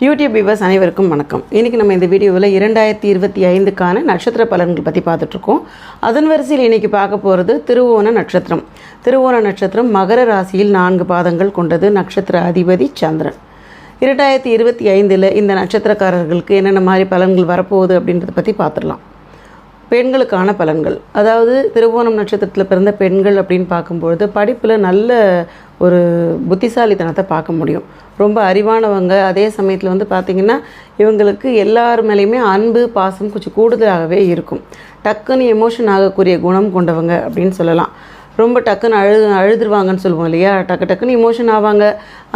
YouTube viewers அனைவருக்கும் வணக்கம். இன்றைக்கி நம்ம இந்த வீடியோவில் 2025க்கான நட்சத்திர பலன்கள் பற்றி பார்த்துட்ருக்கோம். அதன் வரிசையில் இன்றைக்கி பார்க்க போகிறது திருவோண நட்சத்திரம். திருவோண நட்சத்திரம் மகர ராசியில் 4 பாதங்கள் கொண்டது. நட்சத்திர அதிபதி சந்திரன். 2025 இந்த நட்சத்திரக்காரர்களுக்கு என்னென்ன மாதிரி பலன்கள் வரப்போகுது அப்படின்றத பற்றி பார்த்துடலாம். பெண்களுக்கான பலன்கள், அதாவது திருவோணம் நட்சத்திரத்தில் பிறந்த பெண்கள் அப்படின்னு பார்க்கும்பொழுது படிப்பில் நல்ல ஒரு புத்திசாலித்தனத்தை பார்க்க முடியும். ரொம்ப அறிவானவங்க. அதே சமயத்தில் பார்த்திங்கன்னா இவங்களுக்கு எல்லார் மேலேயுமே அன்பு பாசம் கொஞ்சம் கூடுதலாகவே இருக்கும். டக்குன்னு எமோஷன் ஆகக்கூடிய குணம் கொண்டவங்க அப்படின்னு சொல்லலாம். ரொம்ப டக்குன்னு அழுதுருவாங்கன்னு சொல்லுவோம் இல்லையா, டக்குன்னு இமோஷன் ஆவாங்க.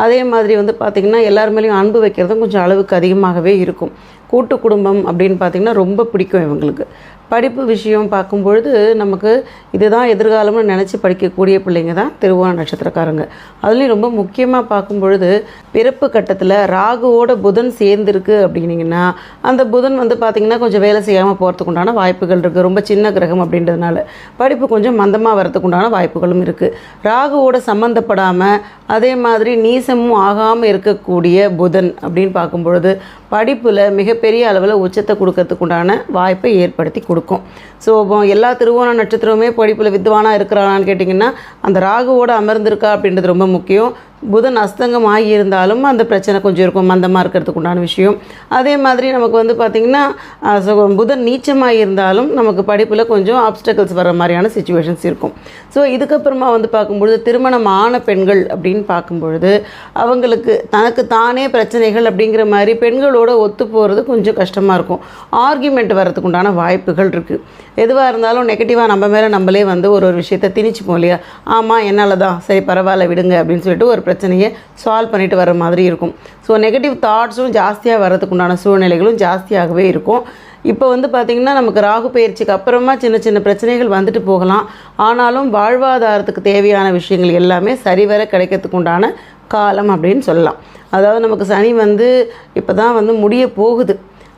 அதே மாதிரி பார்த்திங்கன்னா எல்லார் மேலேயும் அன்பு வைக்கிறதும் கொஞ்சம் அளவுக்கு அதிகமாகவே இருக்கும். கூட்டு குடும்பம் அப்படின்னு பார்த்திங்கன்னா ரொம்ப பிடிக்கும் இவங்களுக்கு. படிப்பு விஷயம் பார்க்கும்பொழுது நமக்கு இதுதான் எதிர்காலம்னு நினச்சி படிக்கக்கூடிய பிள்ளைங்க தான் திருவோண நட்சத்திரக்காரங்க. அதுலேயும் ரொம்ப முக்கியமாக பார்க்கும்பொழுது பிறப்பு கட்டத்தில் ராகுவோட புதன் சேர்ந்துருக்கு அப்படின்னிங்கன்னா அந்த புதன் பார்த்திங்கன்னா கொஞ்சம் வேலை செய்யாமல் போகிறதுக்கு உண்டான வாய்ப்புகள் இருக்குது. ரொம்ப சின்ன கிரகம் அப்படின்றதுனால படிப்பு கொஞ்சம் மந்தமாக வரத்துக்கு உண்டான வாய்ப்புகளும் இருக்குது. ராகுவோட சம்மந்தப்படாமல் அதே மாதிரி நீசமும் ஆகாமல் இருக்கக்கூடிய புதன் அப்படின்னு பார்க்கும்பொழுது படிப்பில் மிகப்பெரிய அளவில் உச்சத்தை கொடுக்கறதுக்கு உண்டான வாய்ப்பை ஏற்படுத்தி கொடுக்கும். ஸோ எல்லா திருவோண நட்சத்திரமுமே படிப்பில் வித்வானாக இருக்கிறானான்னு கேட்டிங்கன்னா அந்த ராகுவோடு அமர்ந்திருக்கா அப்படின்றது ரொம்ப முக்கியம். புதன் அஸ்தங்கம் ஆகியிருந்தாலும் அந்த பிரச்சனை கொஞ்சம் இருக்கும், மந்தமாக இருக்கிறதுக்கு உண்டான விஷயம். அதே மாதிரி நமக்கு பார்த்திங்கன்னா புதன் நீச்சமாக இருந்தாலும் நமக்கு படிப்பில் கொஞ்சம் ஆப்ஸ்டக்கிள்ஸ் வர மாதிரியான சிச்சுவேஷன்ஸ் இருக்கும். ஸோ இதுக்கப்புறமா பார்க்கும்பொழுது திருமணம் ஆன பெண்கள் அப்படின்னு பார்க்கும்பொழுது அவங்களுக்கு தனக்கு தானே பிரச்சனைகள் அப்படிங்கிற மாதிரி பெண்களோட ஒத்து போகிறது கொஞ்சம் கஷ்டமாக இருக்கும். ஆர்கியூமெண்ட் வர்றதுக்கு உண்டான வாய்ப்புகள் இருக்குது. எதுவாக இருந்தாலும் நெகட்டிவாக நம்ம மேலே நம்மளே ஒரு விஷயத்தை திணிச்சுப்போம் இல்லையா, ஆமாம் என்னால் தான், சரி பரவாயில்ல விடுங்க அப்படின்னு சொல்லிட்டு ஒரு பிரச்சனையை சால்வ் பண்ணிட்டு வர மாதிரி இருக்கும். ஸோ நெகட்டிவ் தாட்ஸும் ஜாஸ்தியாக வர்றதுக்கு உண்டான சூழ்நிலைகளும் ஜாஸ்தியாகவே இருக்கும். இப்போ பார்த்திங்கன்னா நமக்கு ராகு பயிற்சிக்கு அப்புறமா சின்ன சின்ன பிரச்சனைகள் வந்துட்டு போகலாம். ஆனாலும் வாழ்வாதாரத்துக்கு தேவையான விஷயங்கள் எல்லாமே சரிவர கிடைக்கிறதுக்கு உண்டான காலம் அப்படின்னு சொல்லலாம். அதாவது நமக்கு சனி இப்போ தான் முடிய போகுது.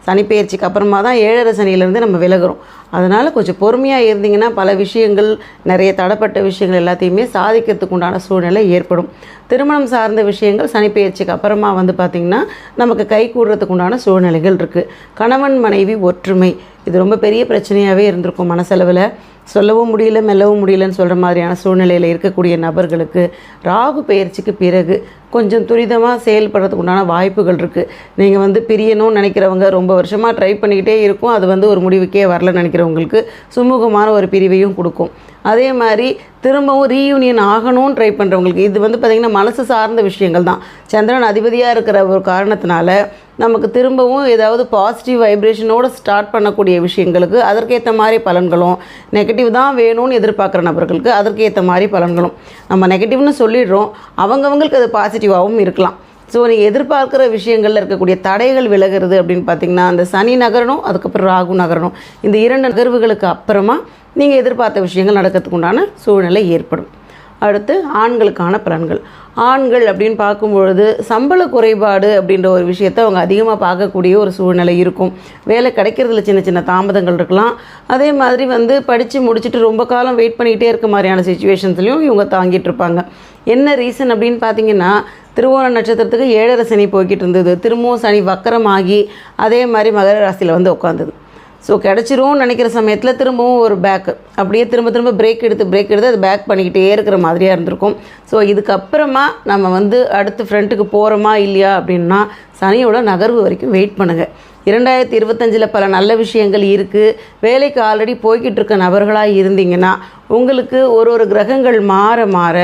சனி பயிற்சிக்கு அப்புறமா தான் 7.5 சனியிலேருந்து நம்ம விலகிறோம். அதனால் கொஞ்சம் பொறுமையாக இருந்தீங்கன்னா பல விஷயங்கள், நிறைய தடைப்பட்ட விஷயங்கள் எல்லாத்தையுமே சாதிக்கிறதுக்கு உண்டான சூழ்நிலை ஏற்படும். திருமணம் சார்ந்த விஷயங்கள் சனி பயிற்சிக்கு அப்புறமா பார்த்திங்கன்னா நமக்கு கை கூடுறதுக்கு உண்டான சூழ்நிலைகள் இருக்குது. கணவன் மனைவி ஒற்றுமை இது ரொம்ப பெரிய பிரச்சனையாகவே இருந்திருக்கும். மனசளவில் சொல்லவும் முடியல மெல்லவும் முடியலன்னு சொல்கிற மாதிரியான சூழ்நிலையில் இருக்கக்கூடிய நபர்களுக்கு ராகு பயிற்சிக்கு பிறகு கொஞ்சம் துரிதமாக செயல்படுறதுக்கு உண்டான வாய்ப்புகள் இருக்குது. நீங்கள் பிரியணும்னு நினைக்கிறவங்க ரொம்ப வருஷமாக ட்ரை பண்ணிக்கிட்டே இருக்கும், அது ஒரு முடிவுக்கே வரலன்னு நினைக்கிறவங்களுக்கு சுமூகமான ஒரு பிரிவையும் கொடுக்கும். அதே மாதிரி திரும்பவும் ரீயூனியன் ஆகணும்னு ட்ரை பண்ணுறவங்களுக்கு இது பார்த்திங்கன்னா மனசு சார்ந்த விஷயங்கள் தான். சந்திரன் அதிபதியாக இருக்கிற ஒரு காரணத்தினால நமக்கு திரும்பவும் ஏதாவது பாசிட்டிவ் வைப்ரேஷனோடு ஸ்டார்ட் பண்ணக்கூடிய விஷயங்களுக்கு அதற்கேற்ற மாதிரி பலன்களும், நெகட்டிவ் தான் வேணும்னு எதிர்பார்க்குற நபர்களுக்கு அதற்கேற்ற மாதிரி பலன்களும். நம்ம நெகட்டிவ்னு சொல்லிடுறோம், அவங்கவுங்களுக்கு அது பாசிட்டிவாகவும் இருக்கலாம். ஸோ நீங்கள் எதிர்பார்க்குற விஷயங்களில் இருக்கக்கூடிய தடைகள் விலகிறது அப்படின்னு பார்த்திங்கன்னா அந்த சனி நகரணும், அதுக்கப்புறம் ராகு நகரணும். இந்த 2 நகர்வுகளுக்கு அப்புறமா நீங்கள் எதிர்பார்த்த விஷயங்கள் நடக்கிறதுக்கு உண்டான சூழ்நிலை ஏற்படும். அடுத்து ஆண்களுக்கான பலன்கள். ஆண்கள் அப்படின்னு பார்க்கும்பொழுது சம்பள குறைபாடு அப்படின்ற ஒரு விஷயத்தை அவங்க அதிகமாக பார்க்கக்கூடிய ஒரு சூழ்நிலை இருக்கும். வேலை கிடைக்கிறதுல சின்ன சின்ன தாமதங்கள் இருக்கலாம். அதே மாதிரி படித்து முடிச்சுட்டு ரொம்ப காலம் வெயிட் பண்ணிகிட்டே இருக்க மாதிரியான சிச்சுவேஷன்ஸ்லையும் இவங்க தாங்கிட்டு இருப்பாங்க. என்ன ரீசன் அப்படின்னு பார்த்தீங்கன்னா திருவோண நட்சத்திரத்துக்கு 7.5 சனி போய்கிட்டு இருந்தது. திரும்பவும் சனி வக்கரமாகி அதே மாதிரி மகர ராசியில் உட்காந்துது. ஸோ கிடச்சிரும்னு நினைக்கிற சமயத்தில் திரும்பவும் ஒரு பேக்கு அப்படியே திரும்ப பிரேக் எடுத்து அது பேக் பண்ணிக்கிட்டே இருக்கிற மாதிரியாக இருந்திருக்கும். ஸோ இதுக்கப்புறமா நம்ம அடுத்து ஃப்ரண்ட்டுக்கு போகிறோமா இல்லையா அப்படின்னா சனியோட நகர்வு வரைக்கும் வெயிட் பண்ணுங்கள். 2025 பல நல்ல விஷயங்கள் இருக்குது. வேலைக்கு ஆல்ரெடி போய்கிட்டு இருக்க நபர்களாக இருந்தீங்கன்னா உங்களுக்கு ஒரு கிரகங்கள் மாற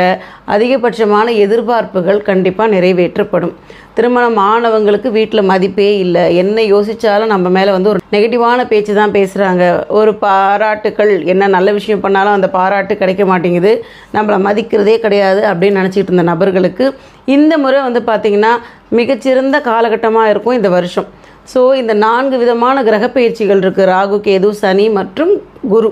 அதிகபட்சமான எதிர்பார்ப்புகள் கண்டிப்பாக நிறைவேற்றப்படும். திருமணம் ஆனவங்களுக்கு வீட்டில் மதிப்பே இல்லை. என்ன யோசித்தாலும் நம்ம மேலே ஒரு நெகட்டிவான பேச்சு தான் பேசுகிறாங்க. ஒரு பாராட்டுக்கள், என்ன நல்ல விஷயம் பண்ணாலும் அந்த பாராட்டு கிடைக்க மாட்டேங்குது, நம்மளை மதிக்கிறதே கிடையாது அப்படின்னு நினச்சிக்கிட்டு இருந்த நபர்களுக்கு இந்த முறை பார்த்திங்கன்னா மிகச்சிறந்த காலகட்டமாக இருக்கும் இந்த வருஷம். ஸோ இந்த 4 விதமான கிரக பயிற்சிகள் இருக்குது. ராகு, கேது, சனி மற்றும் குரு.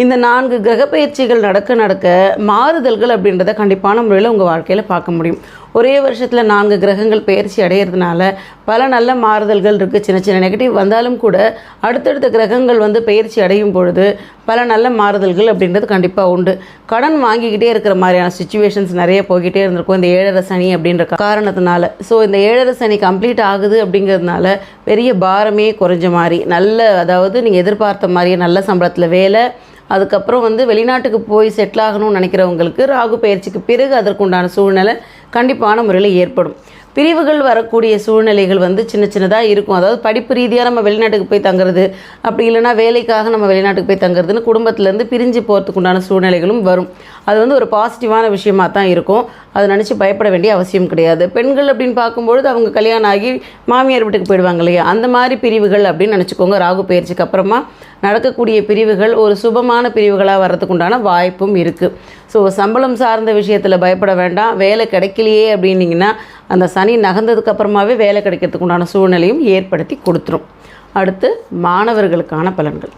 இந்த 4 கிரக பயிற்சிகள் நடக்க மாறுதல்கள் அப்படின்றத கண்டிப்பான முறையில் உங்கள் வாழ்க்கையில் பார்க்க முடியும். ஒரே வருஷத்தில் 4 கிரகங்கள் பெயர்ச்சி அடையிறதுனால பல நல்ல மாறுதல்கள் இருக்குது. சின்ன சின்ன நெகட்டிவ் வந்தாலும் கூட அடுத்தடுத்த கிரகங்கள் வந்து பெயர்ச்சி அடையும் பொழுது பல நல்ல மாறுதல்கள் அப்படின்றது கண்டிப்பாக உண்டு. கடன் வாங்கிக்கிட்டே இருக்கிற மாதிரியான சுச்சுவேஷன்ஸ் நிறைய போய்கிட்டே இருந்திருக்கும் இந்த 7.5 சனி அப்படின்ற காரணத்தினால. ஸோ இந்த 7.5 சனி கம்ப்ளீட் ஆகுது அப்படிங்கிறதுனால பெரிய பாரமே குறைஞ்ச மாதிரி அதாவது நீங்கள் எதிர்பார்த்த மாதிரியே நல்ல சம்பளத்தில் வேலை, அதுக்கப்புறம் வந்து வெளிநாட்டுக்கு போய் செட்டில் ஆகணும்னு நினைக்கிறவங்களுக்கு ராகு பயிற்சிக்கு பிறகு அதற்குண்டான சூழ்நிலை கண்டிப்பான முறையில் ஏற்படும். பிரிவுகள் வரக்கூடிய சூழ்நிலைகள் வந்து சின்ன சின்னதாக இருக்கும். அதாவது படிப்பு ரீதியாக நம்ம வெளிநாட்டுக்கு போய் தங்குறது, அப்படி இல்லைனா வேலைக்காக நம்ம வெளிநாட்டுக்கு போய் தங்குறதுன்னு குடும்பத்திலேருந்து பிரிஞ்சு போகிறதுக்கு உண்டான சூழ்நிலைகளும் வரும். அது வந்து ஒரு பாசிட்டிவான விஷயமாக தான் இருக்கும். அதை நினச்சி பயப்பட வேண்டிய அவசியம் கிடையாது. பெண்கள் அப்படின்னு பார்க்கும்பொழுது அவங்க கல்யாணம் ஆகி மாமியார் வீட்டுக்கு போயிடுவாங்க இல்லையா, அந்த மாதிரி பிரிவுகள் அப்படின்னு நினச்சிக்கோங்க. ராகு பயிற்சிக்கு அப்புறமா நடக்கக்கூடிய பிரிவுகள் ஒரு சுபமான பிரிவுகளாக வர்றதுக்கு உண்டான வாய்ப்பும் இருக்குது. ஸோ சம்பளம் சார்ந்த விஷயத்தில் பயப்பட வேண்டாம். வேலை கிடைக்கலையே அப்படின்னிங்கன்னா அந்த சனி நகர்ந்ததுக்கு அப்புறமாவே வேலை கிடைக்கிறதுக்கு உண்டான சூழ்நிலையும் ஏற்படுத்தி கொடுத்துரும். அடுத்து மாணவர்களுக்கான பலன்கள்.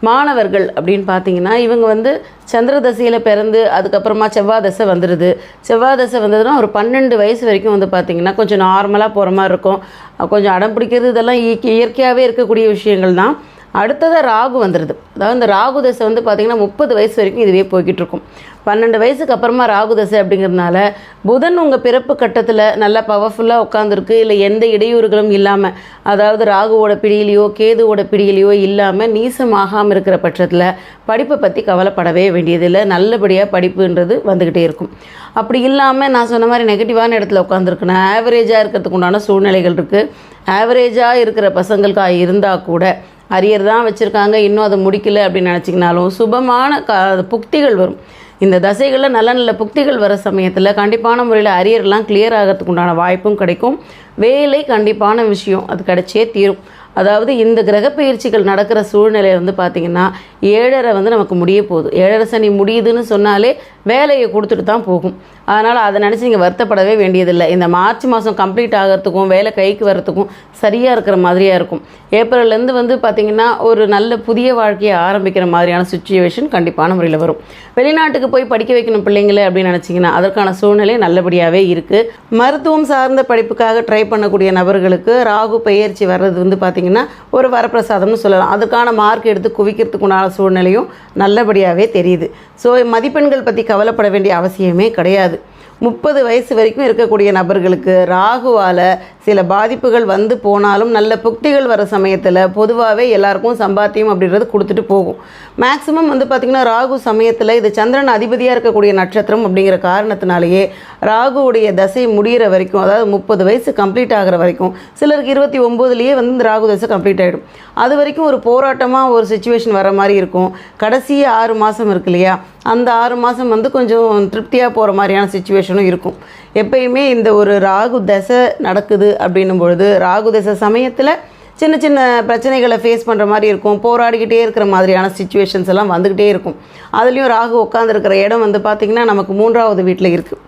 மாணவர்கள் அப்படின்னு பார்த்தீங்கன்னா இவங்க வந்து சந்திர தசையில் பிறந்து அதுக்கப்புறமா செவ்வாய் தசை வந்துடுது. செவ்வாய் தசை வந்ததுன்னா ஒரு 12 வயசு வரைக்கும் வந்து பார்த்திங்கன்னா கொஞ்சம் நார்மலாக போகிற மாதிரி இருக்கும். கொஞ்சம் அடம் பிடிக்கிறது இதெல்லாம் இயற்கையாகவே இருக்கக்கூடிய விஷயங்கள் தான். அடுத்ததாக ராகு வந்துடுது. அதாவது இந்த ராகு தசை வந்து பார்த்திங்கன்னா 30 வயசு வரைக்கும் இதுவே போய்கிட்டு இருக்கும். 12 வயசுக்கு அப்புறமா ராகு தசை அப்படிங்கிறதுனால புதன் உங்கள் பிறப்பு கட்டத்தில் நல்லா பவர்ஃபுல்லாக உட்காந்துருக்கு. இல்லை எந்த இடையூறுகளும் இல்லாமல், அதாவது ராகுவோட பிடியிலையோ கேதுவோட பிடியிலையோ இல்லாமல் நீசமாகாமல் இருக்கிற பட்சத்தில் படிப்பை பற்றி கவலைப்படவே வேண்டியதில்லை. நல்லபடியாக படிப்புன்றது வந்துக்கிட்டே இருக்கும். அப்படி இல்லாமல் நான் சொன்ன மாதிரி நெகட்டிவான இடத்துல உட்காந்துருக்குன்னா ஆவரேஜாக இருக்கிறதுக்கு உண்டான சூழ்நிலைகள் இருக்குது. ஆவரேஜாக இருக்கிற பசங்களுக்கு இருந்தால் கூட அரியர் தான் வச்சுருக்காங்க, இன்னும் அதை முடிக்கலை அப்படின்னு நினச்சிங்கனாலும் சுபமான புக்திகள் வரும். இந்த தசைகளில் நல்ல நல்ல புக்திகள் வர சமயத்தில் கண்டிப்பான முறையில் அரியர்லாம் கிளியர் ஆகிறதுக்கு உண்டான வாய்ப்பும் கிடைக்கும். வேலை கண்டிப்பான விஷயம், அது கிடைச்சே தீரும். அதாவது இந்த கிரக பயிற்சிகள் நடக்கிற சூழ்நிலை வந்து பார்த்திங்கன்னா 7.5 வந்து நமக்கு முடிய போகுது. 7.5 சனி முடியுதுன்னு சொன்னாலே வேலையை கொடுத்துட்டு தான் போகும். அதனால் அதை நினச்சி நீங்கள் வருத்தப்படவே வேண்டியதில்லை. இந்த மார்ச் மாதம் கம்ப்ளீட் ஆகிறதுக்கும் வேலை கைக்கு வர்றதுக்கும் சரியாக இருக்கிற மாதிரியாக இருக்கும். ஏப்ரல்லேருந்து வந்து பார்த்திங்கன்னா ஒரு நல்ல புதிய வாழ்க்கையை ஆரம்பிக்கிற மாதிரியான சுச்சுவேஷன் கண்டிப்பான முறையில் வரும். வெளிநாட்டுக்கு போய் படிக்க வைக்கணும் பிள்ளைங்களை அப்படின்னு நினச்சிங்கன்னா அதற்கான சூழ்நிலை நல்லபடியாகவே இருக்குது. மருத்துவம் சார்ந்த படிப்புக்காக ட்ரை பண்ணக்கூடிய நபர்களுக்கு ராகு பயிற்சி வர்றது வந்து பார்த்திங்கன்னா ஒரு வரப்பிரசாதம்னு சொல்லலாம். அதுக்கான மார்க் எடுத்து குவிக்கிறதுக்குண்டான சூழ்நிலையும் நல்லபடியாகவே தெரியுது. ஸோ மதிப்பெண்கள் பற்றி கவலைப்பட வேண்டிய அவசியமே கிடையாது. 30 வயசு வரைக்கும் இருக்கக்கூடிய நபர்களுக்கு ராகுவால் சில பாதிப்புகள் வந்து போனாலும் நல்ல புக்திகள் வர சமயத்தில் பொதுவாகவே எல்லாருக்கும் சம்பாத்தியம் அப்படின்றது கொடுத்துட்டு போகும். மேக்ஸிமம் வந்து பார்த்திங்கன்னா ராகு சமயத்தில் இது சந்திரன் அதிபதியாக இருக்கக்கூடிய நட்சத்திரம் அப்படிங்கிற காரணத்தினாலேயே ராகுவுடைய தசை முடிகிற வரைக்கும், அதாவது 30 வயசு கம்ப்ளீட் ஆகிற வரைக்கும், சிலருக்கு 29லேயே வந்து இந்த ராகு தசை கம்ப்ளீட் ஆகிடும். அது வரைக்கும் ஒரு போராட்டமாக ஒரு சுச்சுவேஷன் வர மாதிரி இருக்கும். கடைசி 6 மாதம் இருக்கு இல்லையா, அந்த 6 மாதம் வந்து கொஞ்சம் திருப்தியாக போகிற மாதிரியான சுச்சுவேஷனும் இருக்கும். எப்பயுமே இந்த ஒரு ராகு தசை நடக்குது அப்படின்னும் பொழுது ராகு தசை சமயத்தில் சின்ன சின்ன பிரச்சனைகளை ஃபேஸ் பண்ணுற மாதிரி இருக்கும். போராடிக்கிட்டே இருக்கிற மாதிரியான சுச்சுவேஷன்ஸ் எல்லாம் வந்துக்கிட்டே இருக்கும். அதுலேயும் ராகு உட்காந்துருக்கிற இடம் வந்து பார்த்திங்கன்னா நமக்கு 3வது வீட்டில் இருக்குது.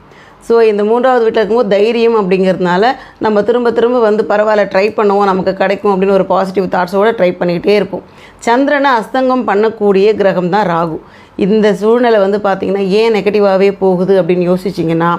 ஸோ இந்த 3வது வீட்டில் இருக்கும்போது தைரியம் அப்படிங்கிறதுனால நம்ம திரும்ப திரும்ப வந்து பரவாயில்ல ட்ரை பண்ணுவோம், நமக்கு கிடைக்கும் அப்படின்னு ஒரு பாசிட்டிவ் தாட்ஸோடு ட்ரை பண்ணிக்கிட்டே இருப்போம். சந்திரனை அஸ்தங்கம் பண்ணக்கூடிய கிரகம் தான் ராகு. இந்த சூழ்நிலை வந்து பார்த்திங்கன்னா ஏன் நெகட்டிவாகவே போகுது அப்படின்னு யோசிச்சிங்கன்னா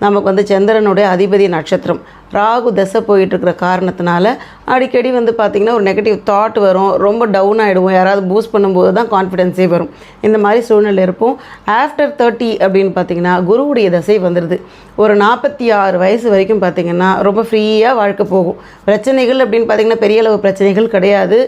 நமக்கு வந்து சந்திரனுடைய அதிபதி நட்சத்திரம் ராகு தசை போயிட்டுருக்கிற காரணத்தினால அடிக்கடி வந்து பார்த்திங்கன்னா ஒரு நெகட்டிவ் தாட் வரும். ரொம்ப டவுன் ஆகிடுவோம். யாராவது பூஸ்ட் பண்ணும்போது தான் கான்ஃபிடென்ஸே வரும். இந்த மாதிரி சூழ்நிலை இருப்போம். ஆஃப்டர் 30 அப்படின்னு பார்த்திங்கன்னா குருவுடைய தசை வந்துடுது. ஒரு 46 வயசு வரைக்கும் பார்த்திங்கன்னா ரொம்ப ஃப்ரீயாக வாழ்க்கை போகும். பிரச்சனைகள் அப்படின்னு பார்த்திங்கன்னா பெரிய அளவு பிரச்சனைகள் கிடையாது.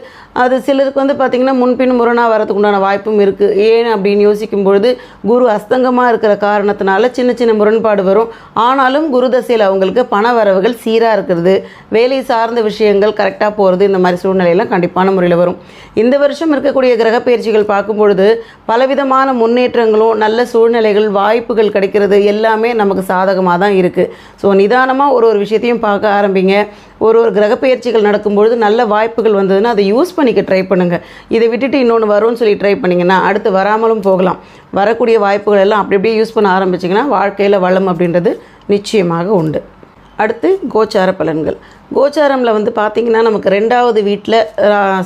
அது சிலருக்கு வந்து பார்த்திங்கன்னா முன்பின் முரணாக வரதுக்கு உண்டான வாய்ப்பும் இருக்குது. ஏன் அப்படின்னு யோசிக்கும் பொழுது குரு அஸ்தங்கமாக இருக்கிற காரணத்தினால சின்ன சின்ன முரண்பாடு வரும். ஆனாலும் குரு தசையில் அவங்களுக்கு பண வரவுகள் சீராக இருக்கிறது, வேலை சார்ந்த விஷயங்கள் கரெக்டாக போகிறது, இந்த மாதிரி சூழ்நிலையெல்லாம் கண்டிப்பான முறையில் வரும். இந்த வருஷம் இருக்கக்கூடிய கிரக பயிற்சிகள் பார்க்கும்பொழுது பலவிதமான முன்னேற்றங்களும் நல்ல சூழ்நிலைகள் வாய்ப்புகள் கிடைக்கிறது எல்லாமே நமக்கு சாதகமாக தான் இருக்குது. ஸோ நிதானமாக ஒரு விஷயத்தையும் பார்க்க ஆரம்பிங்க. ஒரு கிரக பயிற்சிகள் நடக்கும்பொழுது நல்ல வாய்ப்புகள் வந்ததுன்னா அதை யூஸ் பண்ணிக்க ட்ரை பண்ணுங்கள். இதை விட்டுட்டு இன்னொன்று வரும்னு சொல்லி ட்ரை பண்ணிங்கன்னா அடுத்து வராமலும் போகலாம். வரக்கூடிய வாய்ப்புகள் எல்லாம் அப்படி அப்படியே யூஸ் பண்ண ஆரம்பிச்சிங்கன்னா வாழ்க்கையில் வளம் அப்படின்றது நிச்சயமாக உண்டு. அடுத்து கோச்சார பலன்கள். கோச்சாரமில் வந்து பார்த்திங்கன்னா நமக்கு 2வது வீட்டில்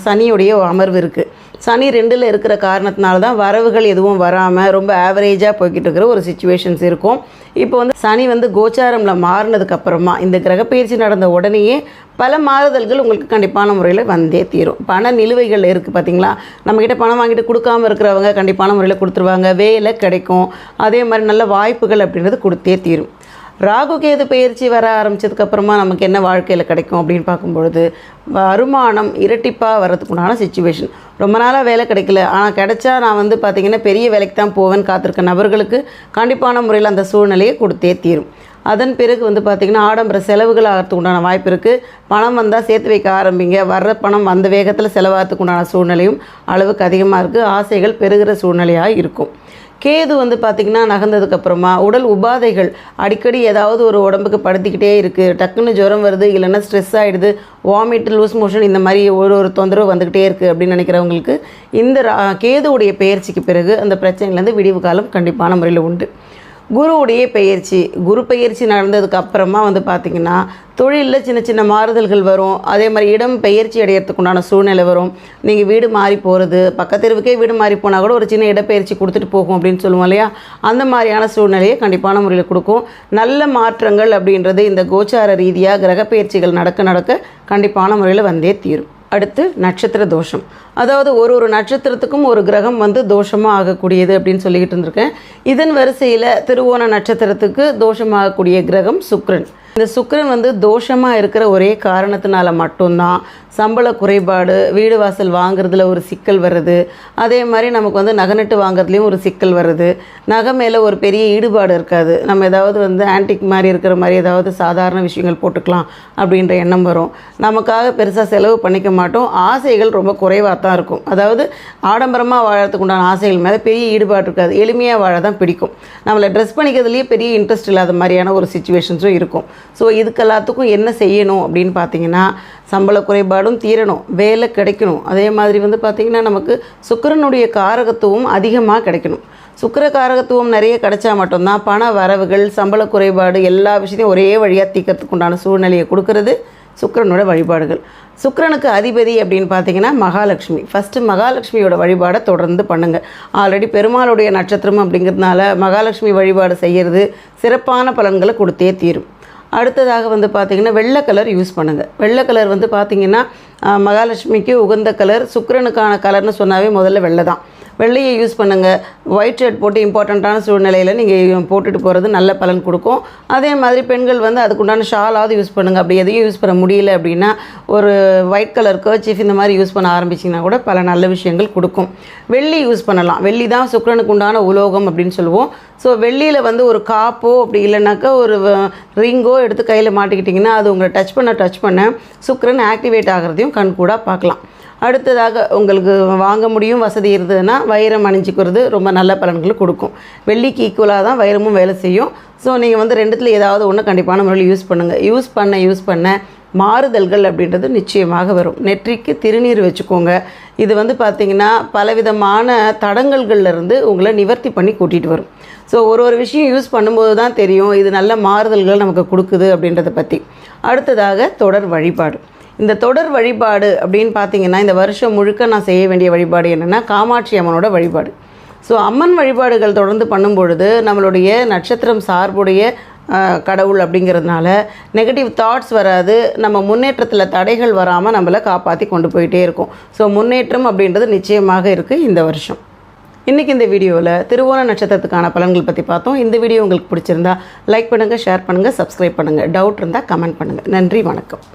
சனியுடைய அமர்வு இருக்குது. சனி 2ல் இருக்கிற காரணத்தினால தான் வரவுகள் எதுவும் வராமல் ரொம்ப ஆவரேஜாக போய்கிட்டு இருக்கிற ஒரு சிச்சுவேஷன்ஸ் இருக்கும். இப்போ வந்து சனி வந்து கோச்சாரமில் மாறினதுக்கப்புறமா இந்த கிரகப்பெயர்ச்சி நடந்த உடனேயே பல மாறுதல்கள் உங்களுக்கு கண்டிப்பான முறையில் வந்தே தீரும். பண நிலுவைகள் இருக்குது பார்த்தீங்களா, நம்மக்கிட்ட பணம் வாங்கிட்டு கொடுக்காமல் இருக்கிறவங்க கண்டிப்பான முறையில் கொடுத்துருவாங்க, வேலை கிடைக்கும், அதே மாதிரி நல்ல வாய்ப்புகள் அப்படின்றது கொடுத்தே தீரும். ராகு கேது பயிற்சி வர ஆரம்பித்ததுக்கப்புறமா நமக்கு என்ன வாழ்க்கையில் கிடைக்கும் அப்படின்னு பார்க்கும்பொழுது வருமானம் இரட்டிப்பாக வர்றதுக்குண்டான சிச்சுவேஷன். ரொம்ப நாளாக வேலை கிடைக்கல, ஆனால் கிடைச்சா நான் வந்து பார்த்திங்கன்னா பெரிய வேலைக்கு தான் போவேன்னு காத்திருக்க நபர்களுக்கு கண்டிப்பான முறையில் அந்த சூழ்நிலையை கொடுத்தே தீரும். அதன் பிறகு வந்து பார்த்திங்கன்னா ஆடம்பர செலவுகள் ஆகிறதுக்கு உண்டான வாய்ப்பு இருக்குது. பணம் வந்தால் சேர்த்து வைக்க ஆரம்பிங்க, வர்ற பணம் அந்த வேகத்தில் செலவாகிறதுக்கு உண்டான சூழ்நிலையும் அளவுக்கு அதிகமாக இருக்குது. ஆசைகள் பெருகிற சூழ்நிலையாக இருக்கும். கேது வந்து பார்த்திங்கன்னா நகர்ந்ததுக்கப்புறமா உடல் உபாதைகள் அடிக்கடி ஏதாவது ஒரு உடம்புக்கு படுத்திக்கிட்டே இருக்குது, டக்குன்னு ஜுரம் வருது, இல்லைன்னா ஸ்ட்ரெஸ் ஆகிடுது, வாமிட், லூஸ் மோஷன், இந்த மாதிரி ஒரு தொந்தரவு வந்துக்கிட்டே இருக்குது அப்படின்னு நினைக்கிறவங்களுக்கு இந்த கேதுவுடைய பெயர்ச்சிக்கு பிறகு அந்த பிரச்சனையிலேருந்து விடிவு காலம் கண்டிப்பான முறையில் உண்டு. குருவுடைய பெயர்ச்சி, குரு பெயர்ச்சி நடந்ததுக்கு அப்புறமா வந்து பார்த்திங்கன்னா தொழிலில் சின்ன சின்ன மாறுதல்கள் வரும். அதே மாதிரி இடம் பெயர்ச்சி அடையிறதுக்கு உண்டான சூழ்நிலை வரும். நீங்கள் வீடு மாறி போகிறது, பக்கத்தெருவுக்கே வீடு மாறி போனால் கூட ஒரு சின்ன இடப்பெயர்ச்சி கொடுத்துட்டு போகும் அப்படின்னு சொல்லுவோம் இல்லையா, அந்த மாதிரியான சூழ்நிலையை கண்டிப்பான முறையில் கொடுக்கும். நல்ல மாற்றங்கள் அப்படின்றது இந்த கோச்சார ரீதியாக கிரகப்பெயர்ச்சிகள் நடக்க கண்டிப்பான முறையில் வந்தே தீரும். அடுத்து நட்சத்திர தோஷம், அதாவது ஒரு நட்சத்திரத்துக்கும் ஒரு கிரகம் வந்து தோஷமாக ஆகக்கூடியது அப்படின்னு சொல்லிக்கிட்டு இருந்திருக்கேன். இதன் வரிசையில் திருவோண நட்சத்திரத்துக்கு தோஷமாகக்கூடிய கிரகம் சுக்கிரன். இந்த சுக்கிரன் வந்து தோஷமாக இருக்கிற ஒரே காரணத்தினால மட்டும்தான் சம்பள குறைபாடு, வீடு வாசல் வாங்குறதுல ஒரு சிக்கல் வருது, அதே மாதிரி நமக்கு வந்து நகை வாங்குறதுலேயும் ஒரு சிக்கல் வருது, நகை மேலே ஒரு பெரிய ஈடுபாடு இருக்காது, நம்ம ஏதாவது வந்து ஆன்டிக் மாதிரி இருக்கிற மாதிரி ஏதாவது சாதாரண விஷயங்கள் போட்டுக்கலாம் அப்படின்ற எண்ணம் வரும், நமக்காக பெருசாக செலவு பண்ணிக்க மாட்டோம், ஆசைகள் ரொம்ப குறைவாக தான் இருக்கும். அதாவது ஆடம்பரமாக வாழறதுக்கு உண்டான ஆசைகள் மேலே பெரிய ஈடுபாடு இருக்காது, எளிமையாக வாழ தான் பிடிக்கும். நம்மளை ட்ரெஸ் பண்ணிக்கிறதுலேயே பெரிய இன்ட்ரெஸ்ட் இல்லாத மாதிரியான ஒரு சிச்சுவேஷன்ஸும் இருக்கும். ஸோ இதுக்கு எல்லாத்துக்கும் என்ன செய்யணும் அப்படின்னு பார்த்தீங்கன்னா, சம்பள குறைபாடும் தீரணும், வேலை கிடைக்கணும், அதே மாதிரி வந்து பார்த்திங்கன்னா நமக்கு சுக்கிரனுடைய காரகத்துவம் அதிகமாக கிடைக்கணும். சுக்கிர காரகத்துவம் நிறைய கிடைச்சா மட்டும்தான் பண வரவுகள், சம்பள குறைபாடு எல்லா விஷயத்தையும் ஒரே வழியாக தீர்க்கறதுக்கு உண்டான சூழ்நிலையை கொடுக்கறது சுக்கிரனோட வழிபாடுகள். சுக்கிரனுக்கு அதிபதி அப்படின்னு பார்த்தீங்கன்னா மகாலட்சுமி. ஃபஸ்ட்டு மகாலட்சுமியோட வழிபாடை தொடர்ந்து பண்ணுங்கள். ஆல்ரெடி பெருமாளுடைய நட்சத்திரம் அப்படிங்கிறதுனால மகாலட்சுமி வழிபாடு செய்கிறது சிறப்பான பலன்களை கொடுத்தே தீரும். அடுத்ததாக வந்து பார்த்திங்கன்னா வெள்ளை கலர் யூஸ் பண்ணுங்கள். வெள்ளை கலர் வந்து பார்த்திங்கன்னா மகாலட்சுமிக்கு உகந்த கலர், சுக்கிரனுக்கான கலர்னு சொன்னாவே முதல்ல வெள்ளை தான். வெள்ளையை யூஸ் பண்ணுங்கள். ஒயிட் ஷர்ட் போட்டு இம்பார்ட்டண்ட்டான சூழ்நிலையில் நீங்கள் போட்டுட்டு போகிறது நல்ல பலன் கொடுக்கும். அதே மாதிரி பெண்கள் வந்து அதுக்குண்டான ஷாலாவது யூஸ் பண்ணுங்கள். அப்படி எதையும் யூஸ் பண்ண முடியல அப்படின்னா ஒரு ஒயிட் கலர் கர்ச்சீஃப் இந்த மாதிரி யூஸ் பண்ண ஆரம்பிச்சிங்கன்னா கூட பல நல்ல விஷயங்கள் கொடுக்கும். வெள்ளி யூஸ் பண்ணலாம். வெள்ளி தான் சுக்கிரனுக்கு உண்டான உலோகம் அப்படின்னு சொல்லுவோம். ஸோ வெள்ளியில் வந்து ஒரு காப்போ அப்படி இல்லைனாக்கா ஒரு ரிங்கோ எடுத்து கையில் மாட்டிக்கிட்டிங்கன்னா அது உங்களை டச் பண்ண சுக்கிரன் ஆக்டிவேட் ஆகிறதையும் கண்கூடாக பார்க்கலாம். அடுத்ததாக உங்களுக்கு வாங்க முடியும் வசதி இருந்ததுன்னா வைரம் அணிஞ்சிக்கிறது ரொம்ப நல்ல பலன்களை கொடுக்கும். வெள்ளிக்கு ஈக்குவலாக தான் வைரமும் வேலை செய்யும். ஸோ நீங்கள் வந்து ரெண்டுத்தில் ஏதாவது ஒன்று கண்டிப்பான முறையில் யூஸ் பண்ணுங்கள். யூஸ் பண்ண மாறுதல்கள் அப்படின்றது நிச்சயமாக வரும். நெற்றிக்கு திருநீர் வச்சுக்கோங்க. இது வந்து பார்த்திங்கன்னா பலவிதமான தடங்கல்கள்லேருந்து உங்களை நிவர்த்தி பண்ணி கூட்டிகிட்டு வரும். ஸோ ஒரு விஷயம் யூஸ் பண்ணும்போது தான் தெரியும் இது நல்ல மாறுதல்கள் நமக்கு கொடுக்குது அப்படின்றத பற்றி. அடுத்ததாக தொடர் வழிபாடு. இந்த தொடர் வழிபாடு அப்படின்னு பார்த்தீங்கன்னா இந்த வருஷம் முழுக்க நான் செய்ய வேண்டிய வழிபாடு என்னென்னா காமாட்சி அம்மனோட வழிபாடு. ஸோ அம்மன் வழிபாடுகள் தொடர்ந்து பண்ணும்பொழுது நம்மளுடைய நட்சத்திரம் சார்புடைய கடவுள் அப்படிங்கிறதுனால நெகட்டிவ் தாட்ஸ் வராது, நம்ம முன்னேற்றத்தில் தடைகள் வராமல் நம்மளை காப்பாற்றி கொண்டு போயிட்டே இருக்கும். ஸோ முன்னேற்றம் அப்படின்றது நிச்சயமாக இருக்குது இந்த வருஷம். இன்றைக்கி இந்த வீடியோவில் திருவோண நட்சத்திரத்துக்கான பலன்கள் பற்றி பார்த்தோம். இந்த வீடியோ உங்களுக்கு பிடிச்சிருந்தா லைக் பண்ணுங்கள், ஷேர் பண்ணுங்கள், சப்ஸ்கிரைப் பண்ணுங்கள். டவுட் இருந்தால் கமெண்ட் பண்ணுங்கள். நன்றி, வணக்கம்.